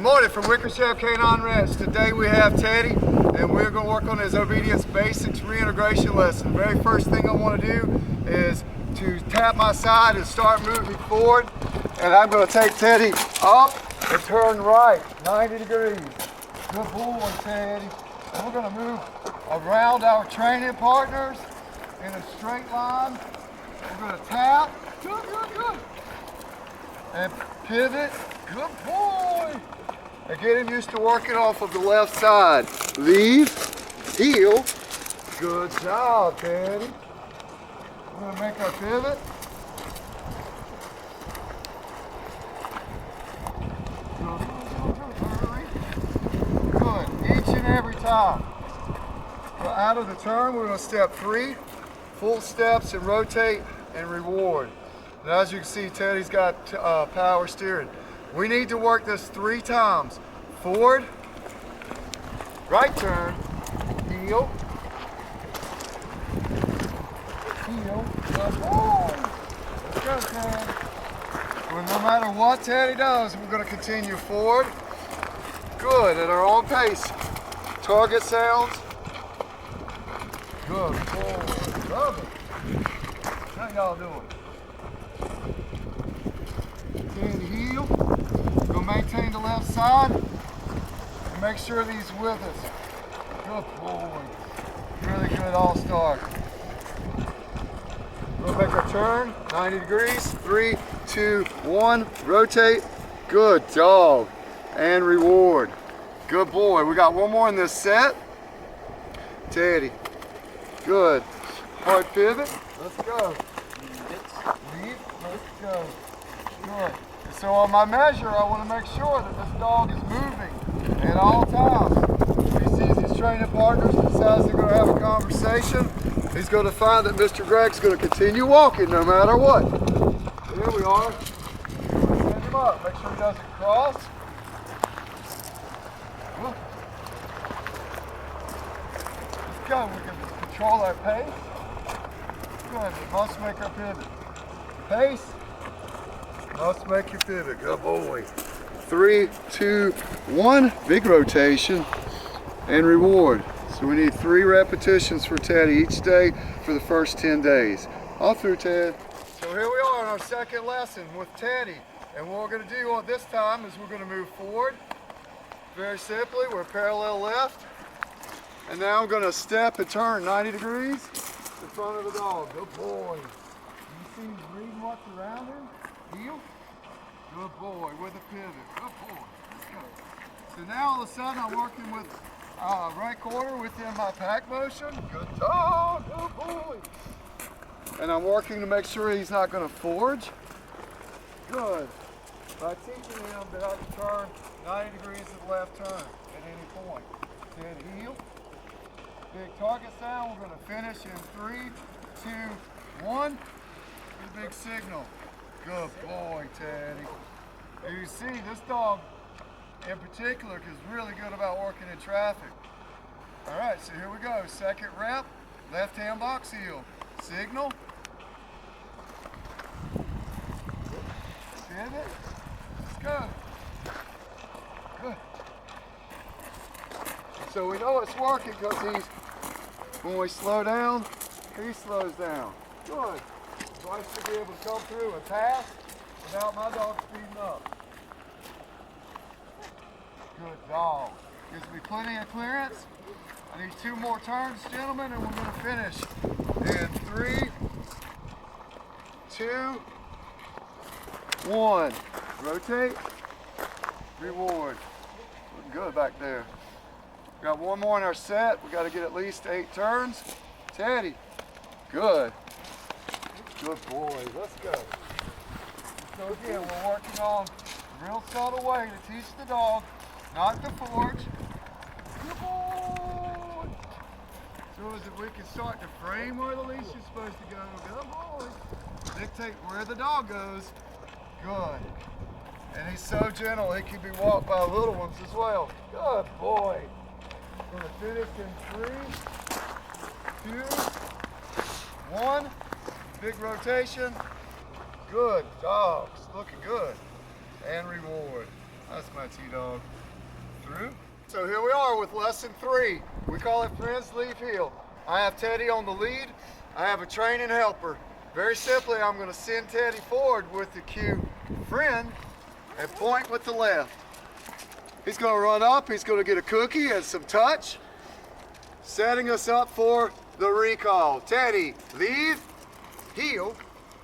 Good morning from Wickersham Canine Ranch. Today we have Teddy and we're going to work on his obedience basics reintegration lesson. The very first thing I want to do is to tap my side and start moving forward. And I'm going to take Teddy up and turn right, 90 degrees. Good boy, Teddy. And we're going to move around our training partners in a straight line. We're going to tap. Good, good, good. And pivot. Good boy. And get him used to working off of the left side. Leave, heel. Good job, Teddy. We're going to make our pivot. Good, each and every time. Well, out of the turn, we're going to step 3, full steps and rotate and reward. And as you can see, Teddy's got power steering. We need to work this 3 times. Forward, right turn, heel, heel, let's go, Teddy. Well, no matter what Teddy does, we're going to continue forward. Good, at our own pace. Target sounds. Good, forward, love it. How y'all doing? Teddy, heel. We'll maintain the left side. And make sure that he's with us. Good boy. Really good all-star. We'll make our turn, 90 degrees. 3, 2, 1, rotate. Good dog. And reward. Good boy. We got one more in this set. Teddy. Good. Hard pivot. Let's go. Lead. Let's go. Good. So on my measure, I want to make sure that this dog is moving at all times. If he sees his training partners and decides they're going to have a conversation, he's going to find that Mr. Greg's going to continue walking no matter what. Here we are. Send him up. Make sure he doesn't cross. Let's go. We can control our pace. Good. We must make our pivot. Pace. Must make your pivot. Good boy. 3, 2, 1. Big rotation and reward. So we need 3 repetitions for Teddy each day for the first 10 days. All through, Ted. So here we are in our second lesson with Teddy. And what we're going to do this time is we're going to move forward. Very simply, we're parallel left. And now I'm going to step and turn 90 degrees in front of the dog. Good boy. You see he's reading what's around him? Heel. Good boy with a pivot. Good boy. Let's go. So now all of a sudden I'm working with right quarter within my pack motion. Good dog. Good boy. And I'm working to make sure he's not going to forge. Good. By teaching him that I can turn 90 degrees to the left turn at any point. Dead heel. Big target sound. We're going to finish in 3, 2, 1. Good big signal. Good boy, Teddy. You see, this dog in particular is really good about working in traffic. All right, so here we go. Second rep, left hand box heel. Signal. Pivot. Let's go. Good. So we know it's working because when we slow down, he slows down. Good. So I should be able to come through and pass without my dog speeding up. Good dog. Gives me plenty of clearance. I need 2 more turns, gentlemen, and we're going to finish in 3, 2, 1. Rotate. Reward. Looking good back there. Got one more in our set. We got to get at least 8 turns. Teddy. Good. Good boy. Let's go. So again, we're working on a real subtle way to teach the dog not to forge. Good boy. So as if we can start to frame where the leash is supposed to go. Good boy. Dictate where the dog goes. Good. And he's so gentle, he can be walked by little ones as well. Good boy. We're going to finish in 3, 2, 1. Big rotation. Good dogs. Looking good. And reward. That's my T-Dog. Through. So here we are with lesson 3. We call it Friends Leave Heel. I have Teddy on the lead. I have a training helper. Very simply, I'm going to send Teddy forward with the cue friend and point with the left. He's going to run up, he's going to get a cookie and some touch, setting us up for the recall. Teddy, leave, heel,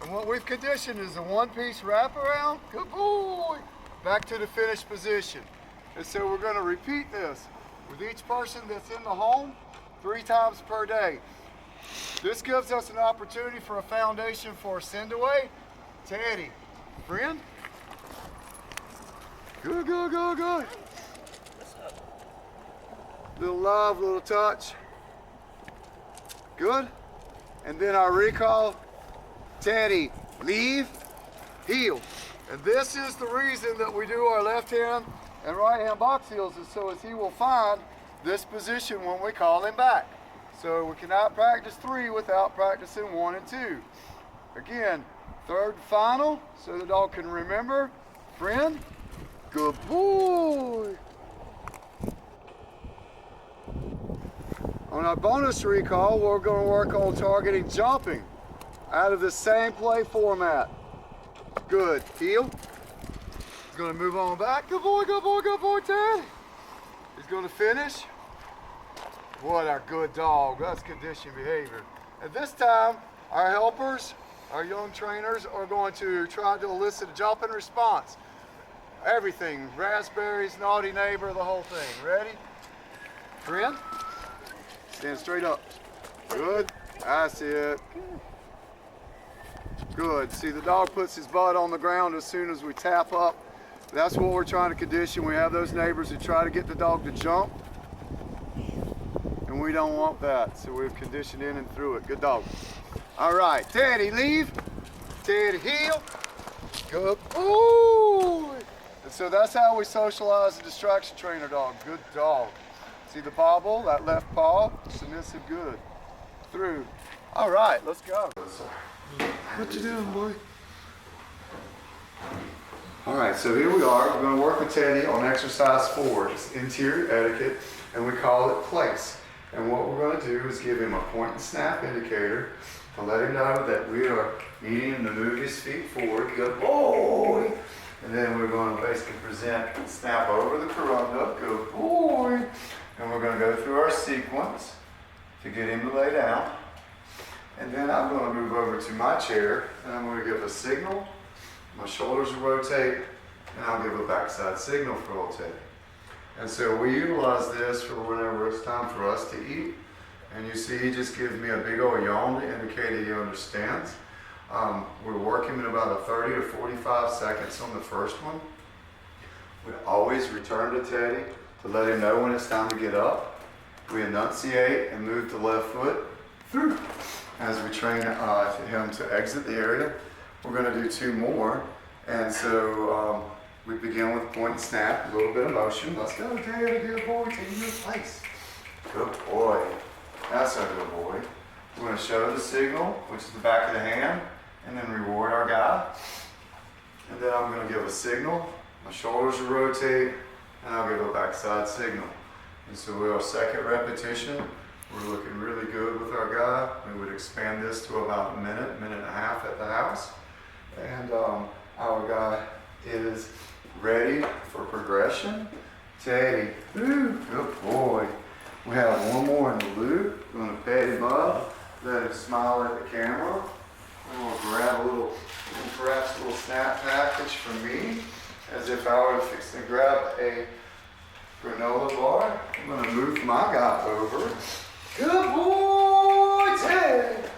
and what we've conditioned is a one-piece wraparound. Good boy. Back to the finished position. And so we're going to repeat this with each person that's in the home 3 times per day. This gives us an opportunity for a foundation for a send away. Teddy, friend. Good, good, good, good. Little love, little touch. Good. And then our recall. Teddy, leave, heel. And this is the reason that we do our left hand and right hand box heels, is so as he will find this position when we call him back. So we cannot practice 3 without practicing 1 and 2. Again, 3rd and final, so the dog can remember. Friend, good boy. On our bonus recall, we're going to work on targeting jumping out of the same play format. Good. Heel. He's going to move on back. Good boy, good boy, good boy, Ted. He's going to finish. What a good dog. That's conditioned behavior. And this time, our helpers, our young trainers, are going to try to elicit a jumping response. Everything. Raspberries, naughty neighbor, the whole thing. Ready? Friend. Stand straight up. Good. That's it. Good. See, the dog puts his butt on the ground as soon as we tap up. That's what we're trying to condition. We have those neighbors who try to get the dog to jump, and we don't want that. So we've conditioned in and through it. Good dog. All right, Teddy, leave. Teddy, heel. Good boy. And so that's how we socialize a distraction trainer dog. Good dog. See the bobble, that left paw, submissive, good. Through. All right, let's go. What you doing, boy? All right, so here we are. We're going to work with Teddy on exercise 4. It's interior etiquette, and we call it place. And what we're going to do is give him a point and snap indicator to let him know that we are needing him to move his feet forward. Good boy. And then we're going to basically present and snap over the corunda. Good boy. And we're going to go through our sequence to get him to lay down. And then I'm going to move over to my chair, and I'm going to give a signal. My shoulders will rotate, and I'll give a backside signal for old Teddy. And so we utilize this for whenever it's time for us to eat. And you see he just gives me a big old yawn to indicate he understands. We're working in about a 30 to 45 seconds on the first one. We always return to Teddy to let him know when it's time to get up. We enunciate and move the left foot through as we train him to exit the area. We're going to do 2 more. And so we begin with point and snap, a little bit of motion. Let's go, Teddy, good boy, take your place. Good boy. That's a good boy. We're going to show the signal, which is the back of the hand, and then reward our guy. And then I'm going to give a signal. My shoulders will rotate, and I'll give a backside signal. And so we're our second repetition. We're looking really good with our guy. We would expand this to about a minute, minute and a half at the house. And our guy is ready for progression. Teddy, ooh, good boy. We have 1 more in the loop. We're going to pat him up, let him smile at the camera. I'm going to grab perhaps a little snap package for me, as if I were fixing to grab a granola bar. I'm going to move my guy over. Good boy, Teddy.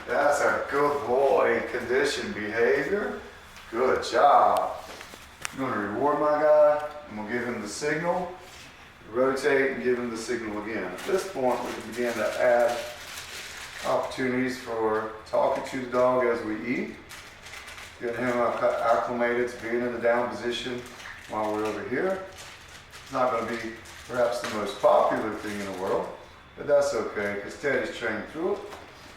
That's a good boy, conditioned behavior. Good job. I'm going to reward my guy. I'm going to give him the signal, rotate, and give him the signal again. At this point, we can begin to add opportunities for talking to the dog as we eat, getting him acclimated to being in the down position while we're over here. It's not going to be perhaps the most popular thing in the world, but that's okay because Teddy's trained through it.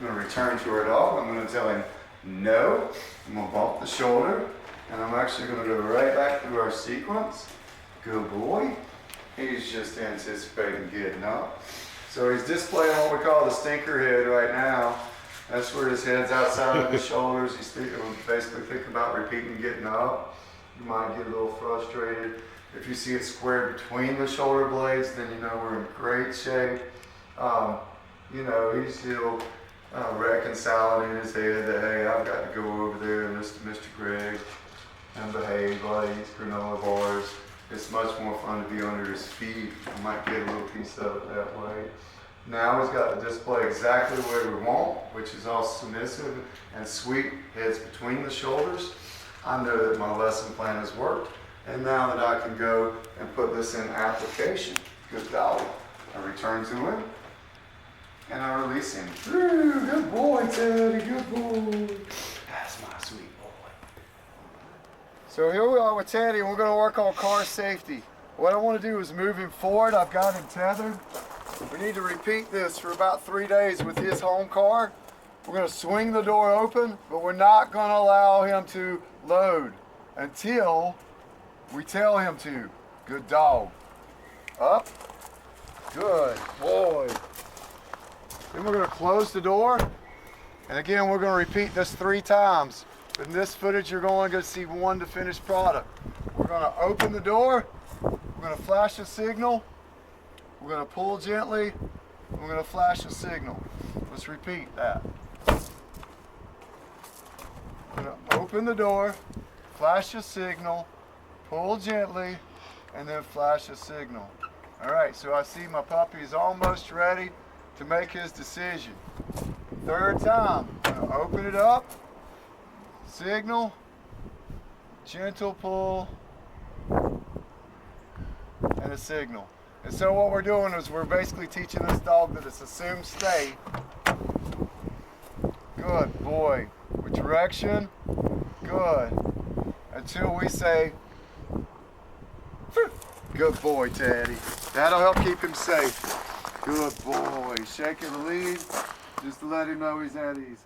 I'm going to return to our dog. I'm going to tell him no. I'm going to bump the shoulder, and I'm actually going to go right back through our sequence Good boy. He's just anticipating getting up. So he's displaying what we call the stinker head right now. That's where his head's outside of his shoulders. He's basically thinking about repeating getting up. You might get a little frustrated. If you see it squared between the shoulder blades, then you know we're in great shape. You know, he's still reconciling in his head that, hey, I've got to go over there and listen to Mr. Greg and behave while he eats granola bars. It's much more fun to be under his feet. You might get a little piece of it that way. Now he's got the display exactly the way we want, which is all submissive and sweet, heads between the shoulders. I know that my lesson plan has worked, and now that I can go and put this in application, good dog. I return to him, and I release him. Ooh, good boy, Teddy, good boy. That's my sweet boy. So here we are with Teddy, and we're going to work on car safety. What I want to do is move him forward. I've got him tethered. We need to repeat this for about 3 days with his home car. We're going to swing the door open, but we're not going to allow him to load until we tell him to. Good dog. Up. Good boy. Then we're going to close the door. And again, we're going to repeat this 3 times. In this footage, you're only going to see one to finished product. We're going to open the door. We're going to flash a signal. We're going to pull gently. We're going to flash a signal. Let's repeat that. We're going to open the door, flash a signal, pull gently, and then flash a signal. All right, so I see my puppy is almost ready to make his decision. 3rd time, I'm going to open it up, signal, gentle pull, and a signal. And so what we're doing is we're basically teaching this dog that it's assumed stay. Good boy. With direction, good. Until we say, good boy, Teddy. That'll help keep him safe. Good boy. Shaking the lead just to let him know he's at ease.